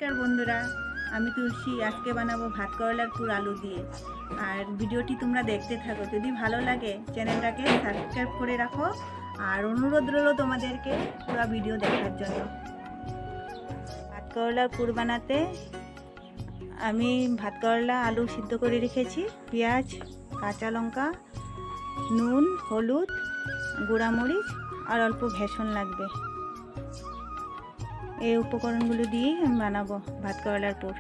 নমস্কার বন্ধুরা, আমি তুলসী। আজকে বানাবো ভাত করলার পুর আলু দিয়ে। আর ভিডিওটি তোমরা দেখতে থাকো। যদি ভালো লাগে চ্যানেলটাকে সাবস্ক্রাইব করে রাখো। আর অনুরোধ রইল তোমাদেরকে পুরো ভিডিও দেখার জন্য। ভাত করলার পুর বানাতে আমি ভাত করলা আলু সিদ্ধ করে রেখেছি। পেঁয়াজ, কাঁচা লঙ্কা, নুন, হলুদ, গুঁড়ামরিচ আর অল্প বেসন লাগবে। এই উপকরণগুলো দিয়ে আমি বানাবো ভাত করলার পুর।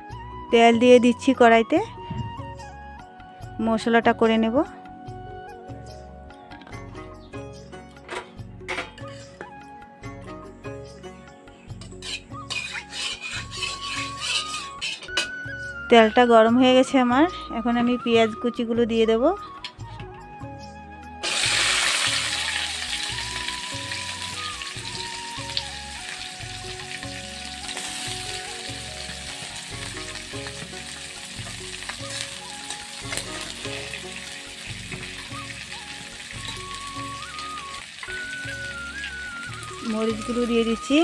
তেল দিয়ে দিচ্ছি কড়াইতে, মশলাটা করে নেব। তেলটা গরম হয়ে গেছে আমার। এখন আমি পেঁয়াজ কুচিগুলো দিয়ে দেব। মরিচগুলো দিয়ে দিচ্ছি।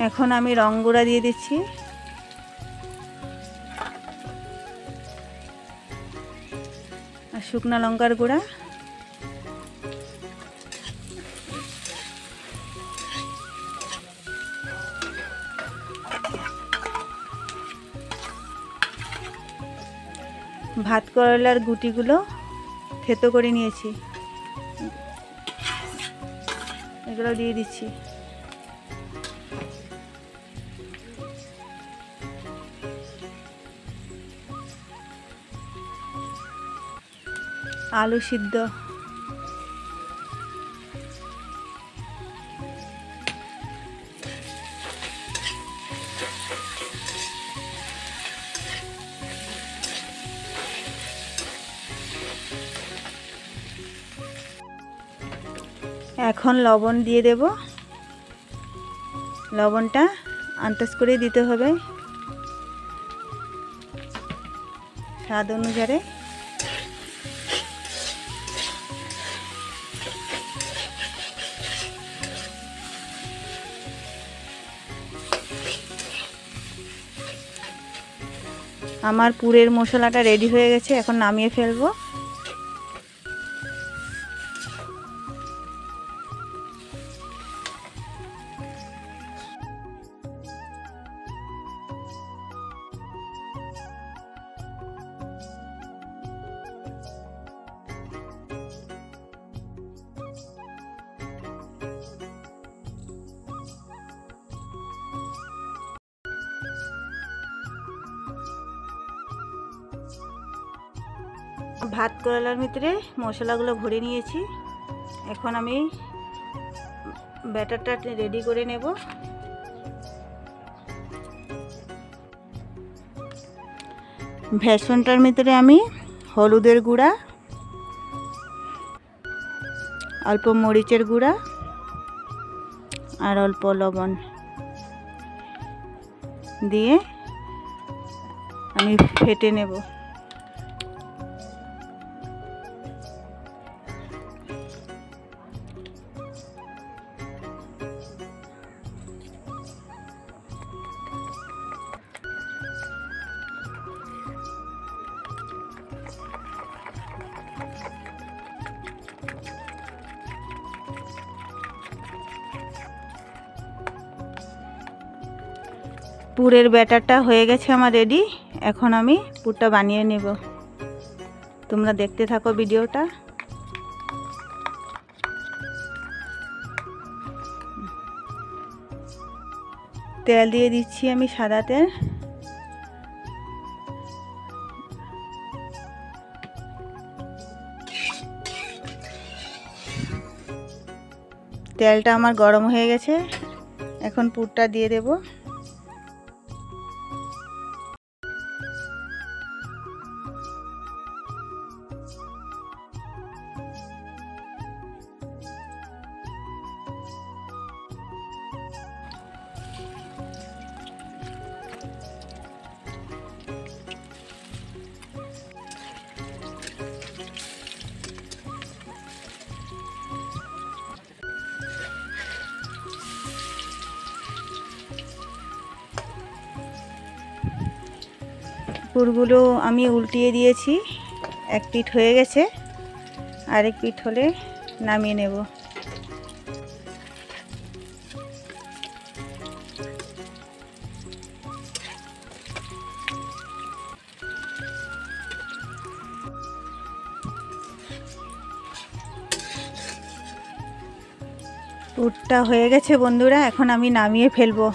এখন আমি রং গুঁড়া দিয়ে দিচ্ছি। আর শুকনো লঙ্কার গুঁড়া। ভাত করলার গুটিগুলো থেতো করে নিয়েছি, এগুলো দিয়ে দিচ্ছি। আলু সিদ্ধ, এখন লবণ দিয়ে দেব। লবণটা আন্দাজ করে দিতে হবে, স্বাদ অনুসারে। আমার পুরের মশলাটা রেডি হয়ে গেছে, এখন নামিয়ে ফেলবো। ভাত করলার ভিতরে মশলাগুলো ভরে নিয়েছি। এখন আমি ব্যাটারটা রেডি করে নেব। বেসনটার ভিতরে আমি হলুদের গুঁড়া, অল্প মরিচের গুঁড়া আর অল্প লবণ দিয়ে আমি ফেটে নেব। পুরের ব্যাটারটা হয়ে গেছে আমার রেডি। এখন আমি পুরটা বানিয়ে নেব। তোমরা দেখতে থাকো ভিডিওটা। তেল দিয়ে দিচ্ছি আমি সাদা তেল। তেলটা আমার গরম হয়ে গেছে, এখন পুরটা দিয়ে দেব। পুরগুলো আমি উল্টিয়ে দিয়েছি, এক পিঠ হয়ে গেছে, আরেক পিঠ হলে নামিয়ে নেব। পুরটা হয়ে গেছে বন্ধুরা, এখন আমি নামিয়ে ফেলবো।